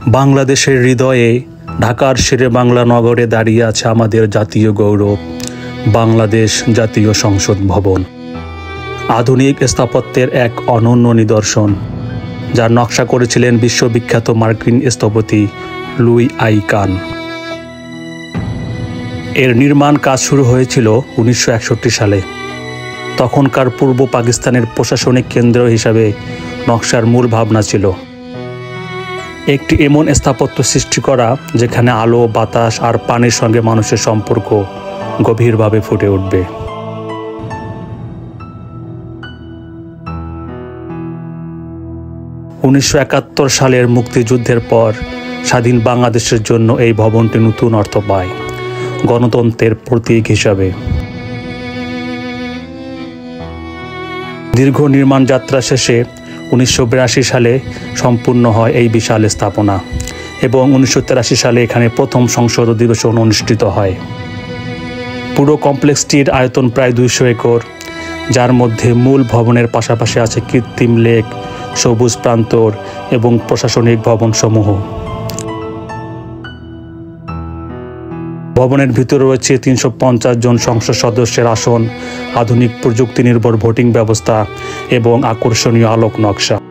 বাংলাদেশের হৃদয়ে ঢাকার শেরে বাংলা নগরে দাঁড়িয়ে আছে আমাদের জাতীয় গৌরব, বাংলাদেশ জাতীয় সংসদ ভবন। আধুনিক স্থাপত্যের এক অনন্য নিদর্শন, যার নকশা করেছিলেন বিশ্ববিখ্যাত মার্কিন স্থপতি লুই আই কান। এর নির্মাণ কাজ শুরু হয়েছিল 1961 সালে। তখনকার পূর্ব পাকিস্তানের প্রশাসনিক কেন্দ্র হিসাবে নকশার মূল ভাবনা ছিল একটি এমন স্থাপত্য সৃষ্টি করা যেখানে আলো, বাতাস আর পানির সঙ্গে মানুষের সম্পর্ক গভীরভাবে ফুটে উঠবে। (1971) সালের মুক্তিযুদ্ধের পর স্বাধীন বাংলাদেশের জন্য এই ভবনটি নতুন অর্থ পায়, গণতন্ত্রের প্রতীক হিসাবে। দীর্ঘ নির্মাণ যাত্রা শেষে 1982 সালে সম্পূর্ণ হয় এই বিশাল স্থাপনা এবং 1983 সালে এখানে প্রথম সংসদ অধিবেশন অনুষ্ঠিত হয়। পুরো কমপ্লেক্সটির আয়তন প্রায় 200 একর, যার মধ্যে মূল ভবনের পাশাপাশি আছে কৃত্রিম লেক, সবুজ প্রান্তর এবং প্রশাসনিক ভবনসমূহ। ভবনের ভিতরে রয়েছে 350 জন সংসদ সদস্যের আসন, আধুনিক প্রযুক্তি নির্ভর ভোটিং ব্যবস্থা এবং আকর্ষণীয় আলোক নকশা।